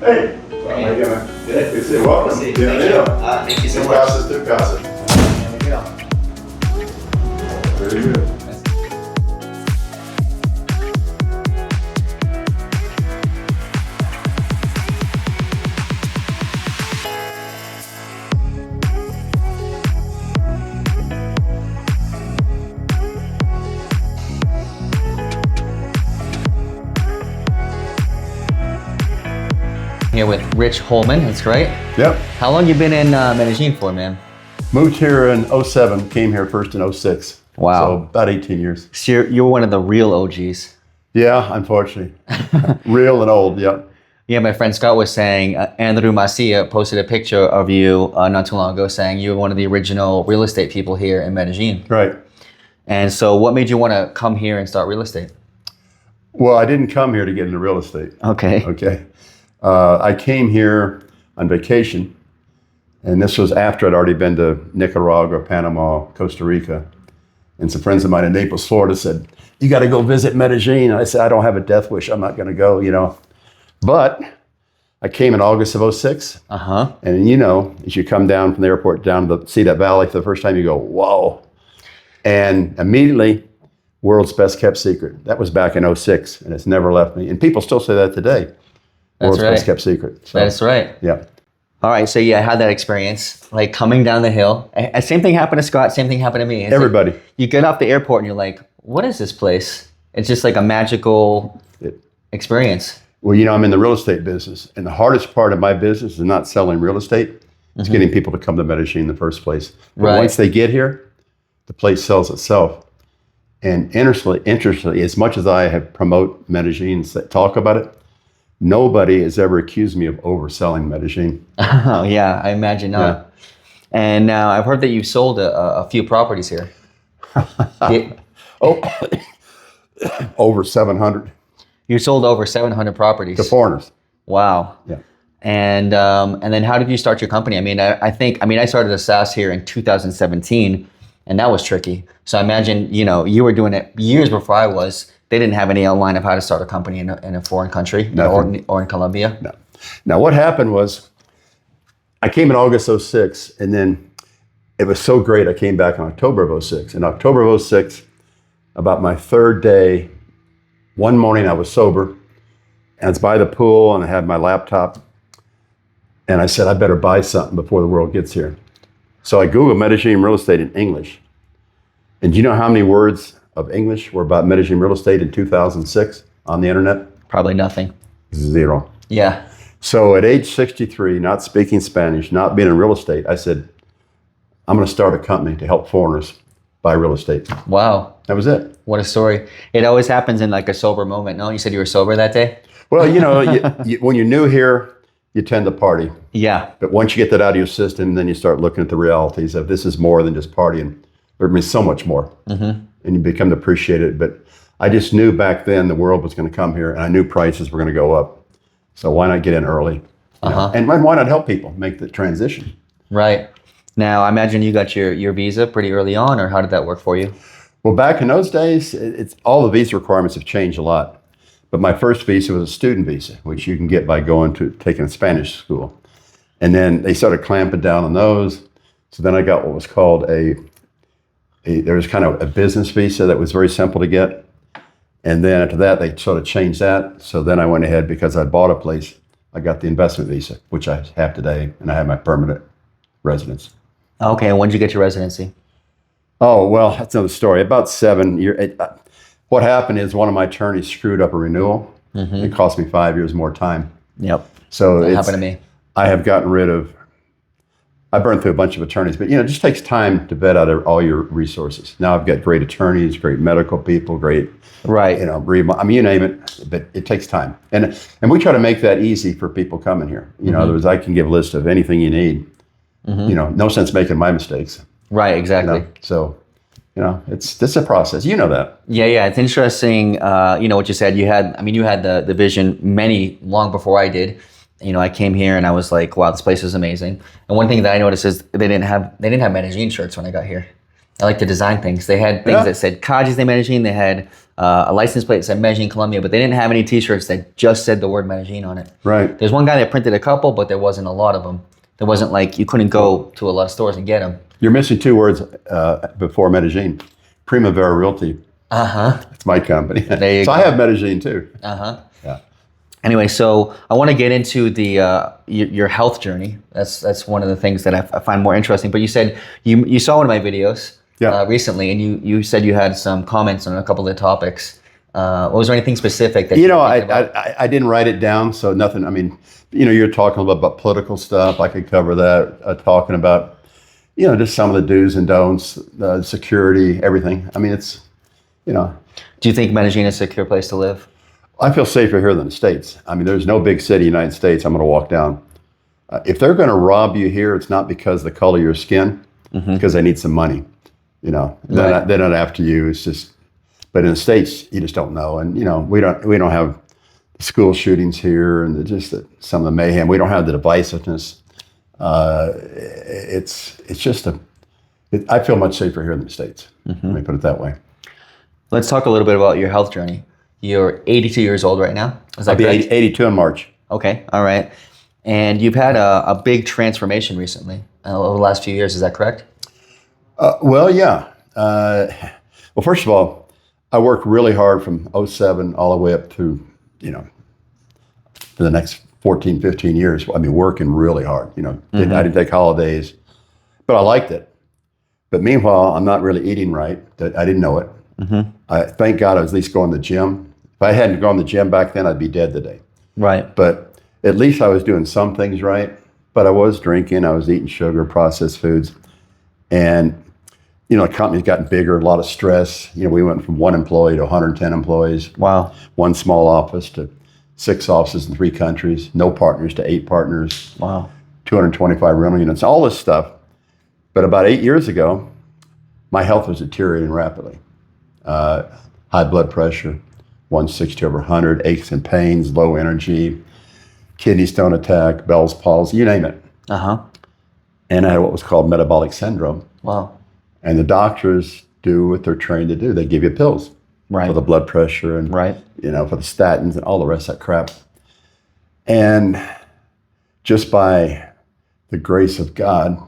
Hey, how you doing? Good. It's welcome. Thank Bienvenido. you so Tu much. casa es tu casa. There we go. Very good. Here with Rich Holman, that's right. Yep. How long you been in Medellin for, man? Moved here in '07, came here first in '06. Wow. So about 18 years. So you're one of the real OGs. Yeah, unfortunately. Real and old, yep. Yeah, my friend Scott was saying, Andrew Macia posted a picture of you not too long ago saying you were one of the original real estate people here in Medellin. Right. And so what made you want to come here and start real estate? Well, I didn't come here to get into real estate. Okay. Okay. I came here on vacation, and this was after I'd already been to Nicaragua, Panama, Costa Rica. And some friends of mine in Naples, Florida said, "You got to go visit Medellin." And I said, "I don't have a death wish. I'm not going to go, you know." But I came in August of '06. Uh-huh. And you know, as you come down from the airport down to see that valley for the first time, you go, whoa. And immediately, world's best kept secret. That was back in '06, and it's never left me. And people still say that today. That's World's right. best kept secret. So, That's right. yeah. All right, so yeah, I had that experience, like coming down the hill. Same thing happened to Scott, same thing happened to me. It's Everybody. like, you get off the airport and you're like, what is this place? It's just like a magical experience. Well, you know, I'm in the real estate business, and the hardest part of my business is not selling real estate. It's getting people to come to Medellin in the first place. But Right. once they get here, the place sells itself. And interestingly, as much as I have promote Medellin, talk about it, nobody has ever accused me of overselling Medellin. Oh, yeah, I imagine not. Yeah. And now I've heard that you've sold a few properties here. Yeah, Oh, over 700 you sold over 700 properties. to foreigners. Wow. Yeah. And then how did you start your company? I mean, I started a SaaS here in 2017, and that was tricky. So I imagine, you know, you were doing it years before I was. They didn't have any outline of how to start a company in a foreign country or in Colombia. No. Now, what happened was I came in August '06, and then it was so great. I came back in October of '06. In October of '06, about my third day, one morning I was sober, and I was by the pool, and I had my laptop, and I said, I better buy something before the world gets here. So I Googled Medellin real estate in English. And do you know how many words of English were about Medellin real estate in 2006 on the internet? Probably nothing. 0. Yeah. So at age 63, not speaking Spanish, not being in real estate, I said, I'm going to start a company to help foreigners buy real estate. Wow. That was it. What a story. It always happens in like a sober moment. No, you said you were sober that day? Well, you know, when you're new here, you tend to party. Yeah. But once you get that out of your system, then you start looking at the realities of this is more than just partying. There means so much more. Mm-hmm. And you become to appreciate it. But I just knew back then the world was going to come here, and I knew prices were going to go up. So why not get in early? You know? And why not help people make the transition? Right. Now, I imagine you got your visa pretty early on, or how did that work for you? Well, back in those days, it's all the visa requirements have changed a lot. But my first visa was a student visa, which you can get by going to taking a Spanish school. And then they started clamping down on those. So then I got what was called there was kind of a business visa that was very simple to get. And then after that, they sort of changed that. So then I went ahead because I bought a place. I got the investment visa, which I have today, and I have my permanent residence. Okay, and when did you get your residency? Oh, well, that's another story. About 7 years. What happened is one of my attorneys screwed up a renewal. Mm-hmm. It cost me 5 years more time. Yep. So That happened to me. I have gotten rid of, I burned through a bunch of attorneys, but you know, it just takes time to vet out all your resources. Now I've got great attorneys, great medical people, great, Right. you know, I mean, you name it, but it takes time. And we try to make that easy for people coming here. You know, in other words, I can give a list of anything you need. You know, no sense making my mistakes. Right, exactly. You know? So, you know, it's a process. You know that. Yeah, it's interesting. You know what you said. You had the vision long before I did. You know, I came here and I was like, wow, this place is amazing. And one thing that I noticed is they didn't have Medellin shirts when I got here. I like to design things. They had things that said Kajis de Medellin. They had a license plate that said Medellin, Colombia, but they didn't have any T-shirts that just said the word Medellin on it. Right. There's one guy that printed a couple, but there wasn't a lot of them. There wasn't like you couldn't go to a lot of stores and get them. You're missing two words before Medellin. Primavera Realty. It's my company. There you so go. I have Medellin too. Yeah. Anyway, so I want to get into the your health journey. That's one of the things that I find more interesting. But you said you saw one of my videos recently, and you said you had some comments on a couple of the topics. Was there anything specific that I didn't write it down, so nothing. I mean, you're talking a little bit about political stuff. I could cover that. Talking about just some of the do's and don'ts, security, everything. I mean, it's Do you think Medellin is a secure place to live? I feel safer here than the States. I mean, there's no big city in the United States I'm going to walk down. If they're going to rob you here, it's not because of the color of your skin, because they need some money. They're not after you. It's just, but in the States, you just don't know. And we don't have school shootings here, and just some of the mayhem. We don't have the divisiveness. It's just I feel much safer here in the States. Let me put it that way. Let's talk a little bit about your health journey. You're 82 years old right now. Is that I'll be correct? 82 in March. Okay, all right. And you've had a big transformation recently over the last few years. Is that correct? Well, yeah. Well, first of all, I worked really hard from 07 all the way up to, for the next 14, 15 years. I mean, working really hard. I didn't take holidays, but I liked it. But meanwhile, I'm not really eating right. I didn't know it. Thank God I was at least going to the gym. If I hadn't gone to the gym back then, I'd be dead today. Right. But at least I was doing some things right. But I was drinking. I was eating sugar, processed foods. And, the company's gotten bigger, a lot of stress. We went from 1 employee to 110 employees. Wow. 1 small office to 6 offices in 3 countries. No partners to 8 partners. Wow. 225 rental units, all this stuff. But about 8 years ago, my health was deteriorating rapidly. High blood pressure, 160/100, aches and pains, low energy, kidney stone attack, Bell's palsy, you name it. And I had what was called metabolic syndrome. Wow. And the doctors do what they're trained to do. They give you pills for the blood pressure and for the statins and all the rest of that crap. And just by the grace of God,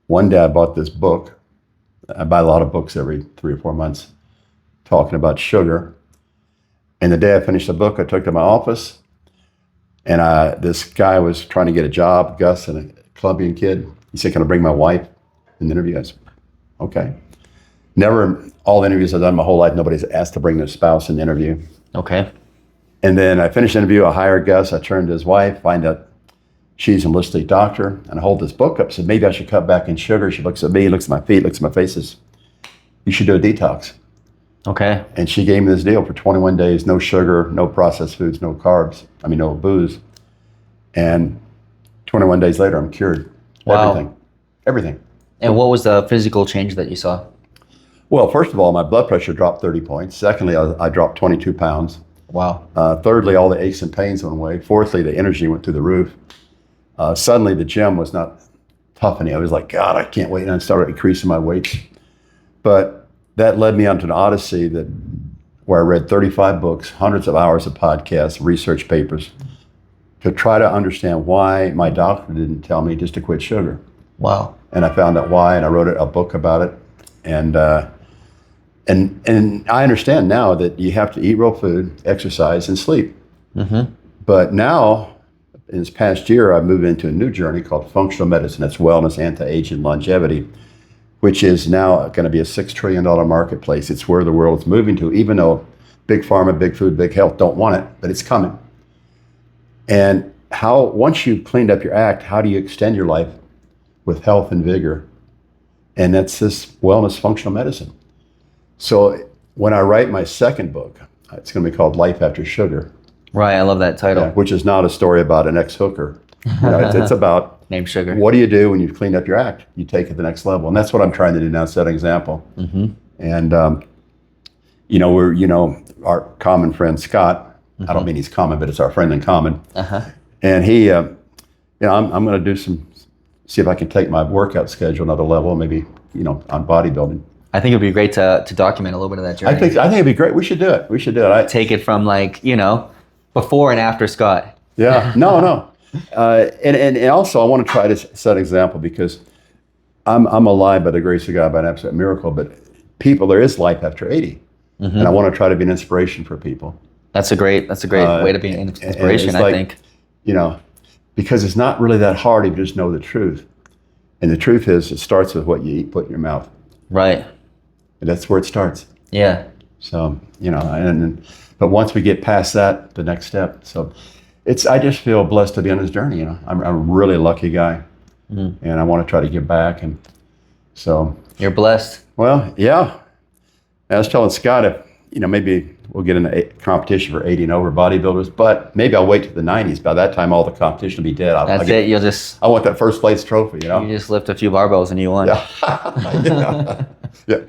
one day I bought this book. I buy a lot of books every 3 or 4 months talking about sugar. And the day I finished the book, I took it to my office, and this guy was trying to get a job, Gus, and a Colombian kid. He said, "Can I bring my wife in the interview?" I said, "Okay." Never, all the interviews I've done my whole life, nobody's asked to bring their spouse in the interview. Okay. And then I finished the interview, I hired Gus, I turned to his wife, find out she's a holistic doctor, and I hold this book up, said, "Maybe I should cut back in sugar." She looks at me, looks at my feet, looks at my face, says, "You should do a detox." Okay. And she gave me this deal for 21 days, no sugar, no processed foods, no carbs, no booze. And 21 days later, I'm cured. Wow. Everything. And what was the physical change that you saw? Well, first of all, my blood pressure dropped 30 points. Secondly, I dropped 22 pounds. Wow. Thirdly, all the aches and pains went away. Fourthly, the energy went through the roof. Suddenly, the gym was not tough anymore. I was like, God, I can't wait. And I started increasing my weights. But that led me onto an odyssey where I read 35 books, hundreds of hours of podcasts, research papers, to try to understand why my doctor didn't tell me just to quit sugar. Wow. And I found out why, and I wrote a book about it. And I understand now that you have to eat real food, exercise, and sleep. But now, in this past year, I've moved into a new journey called functional medicine. That's wellness, anti-aging, longevity, which is now going to be a $6 trillion marketplace. It's where the world is moving to, even though big pharma, big food, big health don't want it, but it's coming. And once you've cleaned up your act, how do you extend your life with health and vigor? And that's this wellness functional medicine. So when I write my second book, it's going to be called Life After Sugar. Right, I love that title. Which is not a story about an ex-hooker. It's about name sugar. What do you do when you've cleaned up your act? You take it to the next level. And that's what I'm trying to do now, set an example. And, our common friend, Scott, I don't mean he's common, but it's our friend in common. And he, I'm going to see if I can take my workout schedule another level, maybe on bodybuilding. I think it'd be great to document a little bit of that journey. I think it'd be great. We should do it. Take it from before and after Scott. Yeah, no. And also I want to try to set an example, because I'm alive by the grace of God, by an absolute miracle, but there is life after 80. And I want to try to be an inspiration for people. That's a great way to be an inspiration, I think. Because it's not really that hard if you just know the truth. And the truth is, it starts with what you eat, put in your mouth. Right. And that's where it starts. Yeah. So, but once we get past that, the next step. So I just feel blessed to be on this journey. I'm a really lucky guy, and I want to try to give back. And so. You're blessed. Well, yeah. I was telling Scott, if, maybe we'll get in a competition for 80 and over bodybuilders, but maybe I'll wait to the 90s. By that time, all the competition will be dead. I want that first place trophy, You just lift a few barbells and you won. Yeah. Yeah.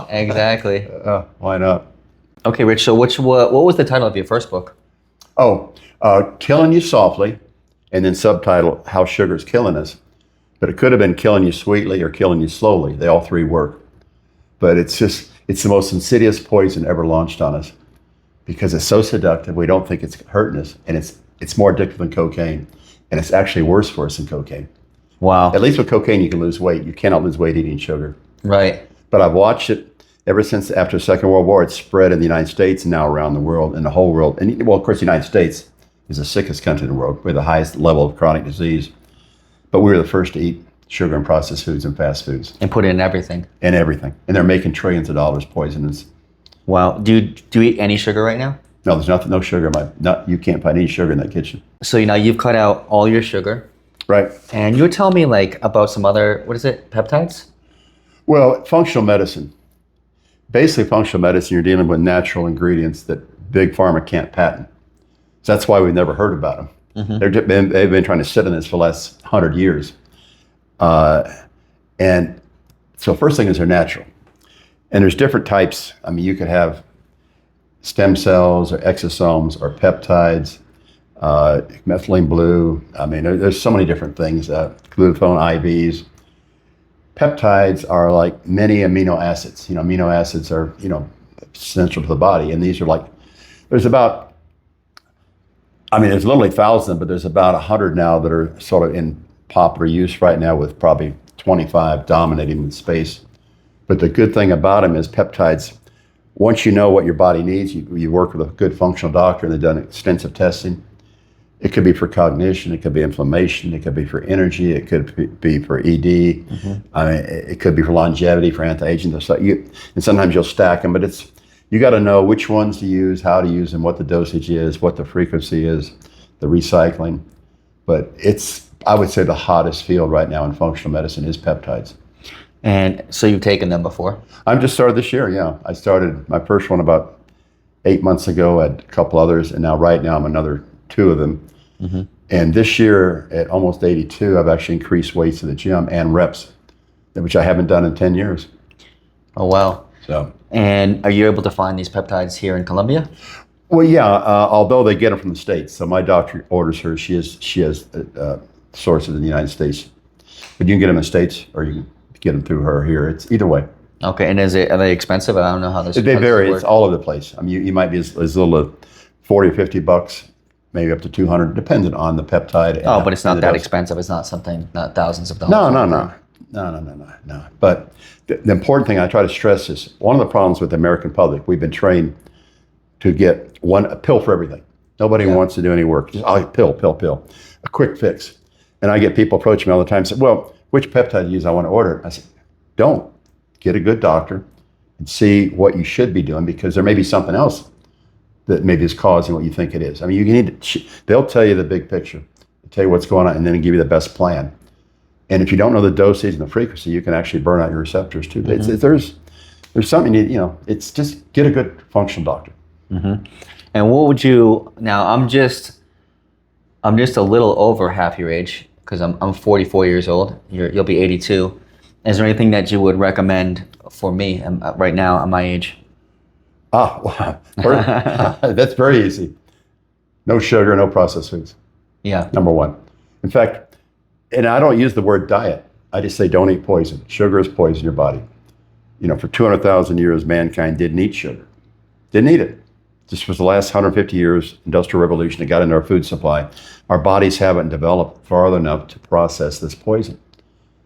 Exactly. Why not? Okay, Rich, so what was the title of your first book? Killing You Softly, and then subtitle, How Sugar's Killing Us. But it could have been Killing You Sweetly or Killing You Slowly. They all three work. But it's the most insidious poison ever launched on us, because it's so seductive. We don't think it's hurting us, and it's more addictive than cocaine, and it's actually worse for us than cocaine. Wow. At least with cocaine, you can lose weight. You cannot lose weight eating sugar. Right. But I've watched it ever since after the Second World War. It's spread in the United States and now around the world, in the whole world. And of course, the United States is the sickest country in the world. We're the highest level of chronic disease. But we were the first to eat sugar and processed foods and fast foods. And put it in everything. And everything. And they're making trillions of dollars poisonous. Wow. Do you eat any sugar right now? No, there's no sugar in you can't find any sugar in that kitchen. So you've cut out all your sugar. Right. And you were telling me about some other, what is it, peptides? Well, functional medicine. Basically, functional medicine, you're dealing with natural ingredients that Big Pharma can't patent. So that's why we've never heard about them. Mm-hmm. They've been trying to sit on this for the last 100 years. And so first thing is they're natural. And there's different types. I mean, you could have stem cells or exosomes or peptides, methylene blue. I mean, there's so many different things, glutathione IVs. Peptides are like many amino acids. Amino acids are, essential to the body. And these are there's literally thousands, but there's about 100 now that are sort of in popular use right now, with probably 25 dominating in space. But the good thing about them is peptides, once you know what your body needs, you work with a good functional doctor and they've done extensive testing. It could be for cognition, it could be inflammation, it could be for energy, it could be for ED. Mm-hmm. It could be for longevity, for anti-aging. And sometimes you'll stack them, but you got to know which ones to use, how to use them, what the dosage is, what the frequency is, the recycling. But I would say the hottest field right now in functional medicine is peptides. And so you've taken them before? I've just started this year, yeah. I started my first one about 8 months ago, I had a couple others, and right now I'm another 2 of them. Mm-hmm. And this year, at almost 82, I've actually increased weights in the gym and reps, which I haven't done in 10 years. Oh, wow. So. And are you able to find these peptides here in Colombia? Well, yeah, although they get them from the States. So my doctor orders her. She has sources in the United States. But you can get them in the States, or you can get them through her here. It's either way. Okay, and are they expensive? I don't know how this. They vary. It's all over the place. I mean, you might be as little as $40 or $50, maybe up to $200, depending on the peptide. But it's not that expensive. It's not thousands of dollars. No. But the important thing I try to stress is one of the problems with the American public. We've been trained to get a pill for everything. Nobody wants to do any work. Just pill, a quick fix. And I get people approaching me all the time and say, well, which peptide do you use? I want to order it. I say, don't. Get a good doctor and see what you should be doing, because there may be something else that maybe is causing what you think it is. I mean, they'll tell you the big picture, tell you what's going on, and then give you the best plan. And if you don't know the dosage and the frequency, you can actually burn out your receptors too. Mm-hmm. There's something you need, it's just get a good functional doctor. Mm-hmm. And what would you, now I'm just a little over half your age, because I'm 44 years old. You'll be 82. Is there anything that you would recommend for me right now at my age? Wow. That's very easy. No sugar, no processed foods. Yeah. Number one. In fact, and I don't use the word diet. I just say don't eat poison. Sugar is poison in your body. For 200,000 years, mankind didn't eat sugar. Didn't eat it. This was the last 150 years, industrial revolution that got into our food supply. Our bodies haven't developed far enough to process this poison.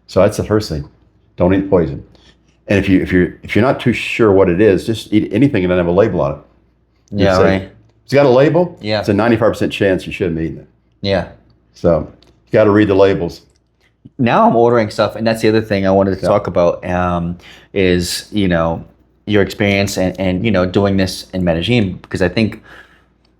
So that's the first thing. Don't eat poison. And if you're not too sure what it is, just eat anything and then have a label on it. Yeah, right. If it's got a label, yeah, it's a 95% chance you shouldn't be eating it. Yeah. So you got to read the labels. Now I'm ordering stuff, and that's the other thing I wanted to talk about is, your experience and doing this in Medellin, because I think,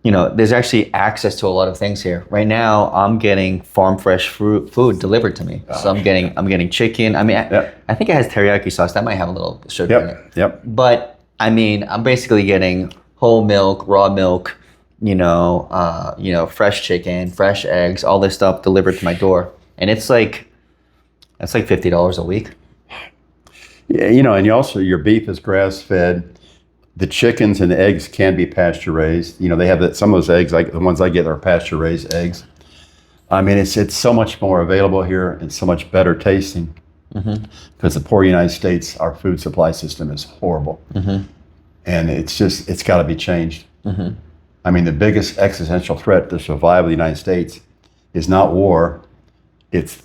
there's actually access to a lot of things here. Right now, I'm getting farm fresh food delivered to me. So I'm getting chicken. I mean, I think it has teriyaki sauce. That might have a little sugar in it. Yep. But I mean, I'm basically getting whole milk, raw milk, fresh chicken, fresh eggs, all this stuff delivered to my door, and it's like $50 a week. Yeah, and your beef is grass fed. The chickens and the eggs can be pasture raised. They have some of those eggs, like the ones I get, are pasture raised eggs. I mean, it's so much more available here and so much better tasting. Because the poor United States, our food supply system is horrible, and it's got to be changed. I mean, the biggest existential threat to survival of the United States is not war; it's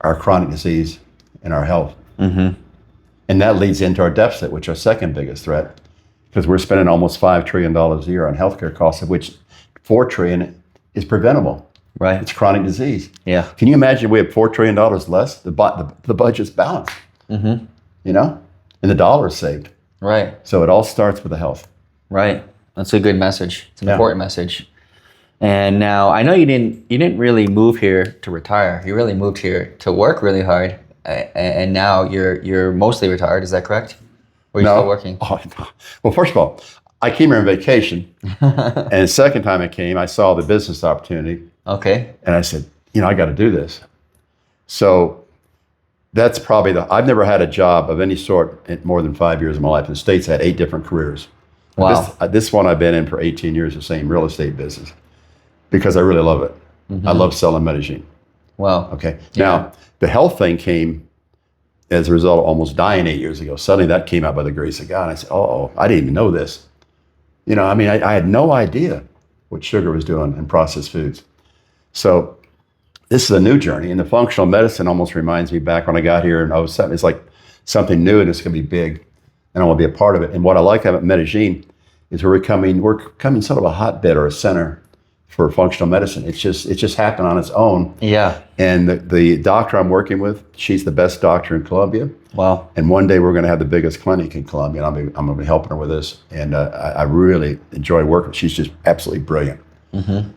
our chronic disease and our health. And that leads into our deficit, which is our second biggest threat, because we're spending almost $5 trillion a year on healthcare costs, of which $4 trillion is preventable. Right. It's chronic disease. Yeah. Can you imagine if we have $4 trillion less? The budget's balanced. And the dollar is saved. Right. So it all starts with the health. Right. That's a good message. It's an important message. And now I know you didn't really move here to retire. You really moved here to work really hard. And now you're mostly retired. Is that correct? Or are you still working? Oh, no. Well, first of all, I came here on vacation. And the second time I came, I saw the business opportunity. Okay. And I said, I got to do this. So that's probably I've never had a job of any sort in more than 5 years of my life. In the States, I had 8 different careers. Wow. This one I've been in for 18 years, the same real estate business, because I really love it. I love selling Medellin. Wow. Okay. Yeah. Now, the health thing came as a result of almost dying 8 years ago. Suddenly that came out by the grace of God. And I said, I didn't even know this. I had no idea what sugar was doing in processed foods. So this is a new journey. And the functional medicine almost reminds me back when I got here in 2007. It's like something new and it's going to be big. And I want to be a part of it. And what I like about Medellin is we're becoming sort of a hotbed or a center for functional medicine. It just happened on its own. Yeah. And the doctor I'm working with, she's the best doctor in Colombia. Wow. And one day we're going to have the biggest clinic in Colombia, and I'm going to be helping her with this. And I really enjoy working. She's just absolutely brilliant.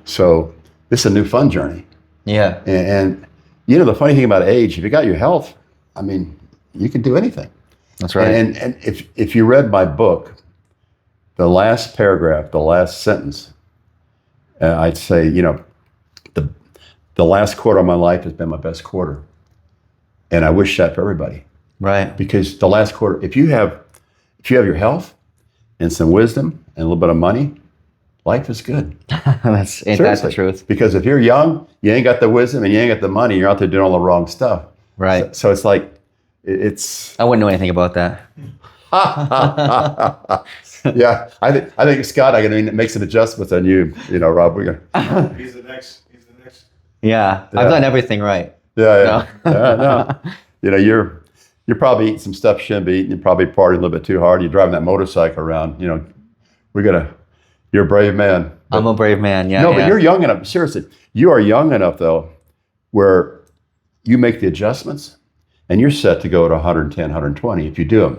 So this is a new fun journey. Yeah. And the funny thing about age, if you got your health, you can do anything. That's right. And if you read my book, the last paragraph, the last sentence, I'd say, the last quarter of my life has been my best quarter. And I wish that for everybody. Right. Because the last quarter, if you have your health and some wisdom and a little bit of money, life is good. That's the truth. Because if you're young, you ain't got the wisdom and you ain't got the money, you're out there doing all the wrong stuff. Right. So it's like, I wouldn't know anything about that. Yeah, I think Scott, I can make some adjustments on you, Rob. He's the next. Yeah, I've done everything right. Yeah. No. You're probably eating some stuff you shouldn't be eating. You're probably partying a little bit too hard. You're driving that motorcycle around. You're a brave man. I'm a brave man. Yeah. No, but you're young enough. Seriously, you are young enough though, where you make the adjustments, and you're set to go at 110, 120 if you do them.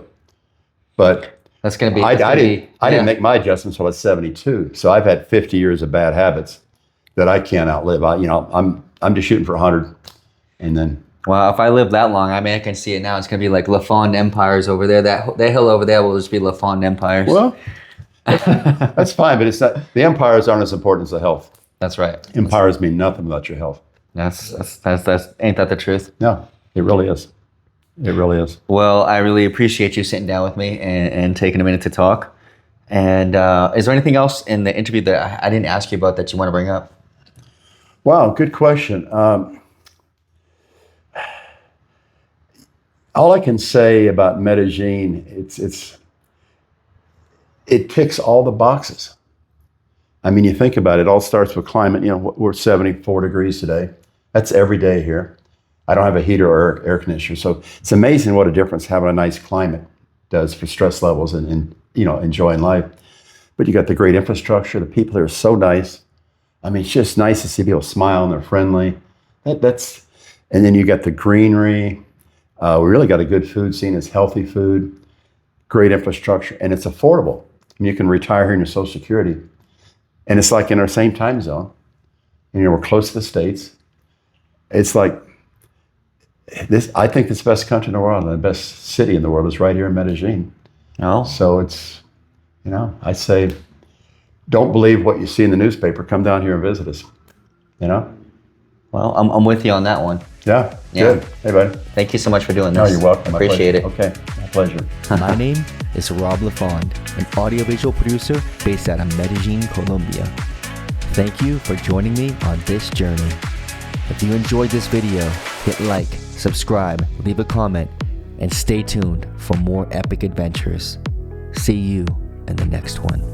But that's going to be. I didn't make my adjustments until I was 72. So I've had 50 years of bad habits that I can't outlive. I'm just shooting for 100, and then. Well, if I live that long, I can see it now. It's going to be like LaFond Empires over there. That hill over there will just be LaFond Empires. Well, that's fine, but it's not. The empires aren't as important as the health. That's right. Empires mean nothing without your health. That's ain't that the truth? No, it really is. It really is. Well, I really appreciate you sitting down with me and taking a minute to talk. And is there anything else in the interview that I didn't ask you about that you want to bring up? Wow, good question. All I can say about Medellin, it ticks all the boxes. I mean, you think about it, it all starts with climate. You know, we're 74 degrees today. That's every day here. I don't have a heater or air conditioner. So it's amazing what a difference having a nice climate does for stress levels and you know, enjoying life. But you got the great infrastructure. The people here are so nice. I mean, it's just nice to see people smile and they're friendly. And then you got the greenery. We really got a good food scene. It's healthy food, great infrastructure, and it's affordable. And you can retire here in your Social Security. And it's like in our same time zone. You know, we're close to the States. It's like this. I think it's the best country in the world, and the best city in the world is right here in Medellin. Oh, So it's, you know, I say, don't believe what you see in the newspaper. Come down here and visit us. You know? well, I'm with you on that one. Yeah. Yeah. Good. Hey, buddy. Thank you so much for doing No, this. you're welcome. My Appreciate it. pleasure. Okay. My pleasure. My name is Rob LaFond, an audiovisual producer based out of Medellin, Colombia. Thank you for joining me on this journey. If you enjoyed this video, hit like, subscribe, leave a comment, and stay tuned for more epic adventures. See you in the next one.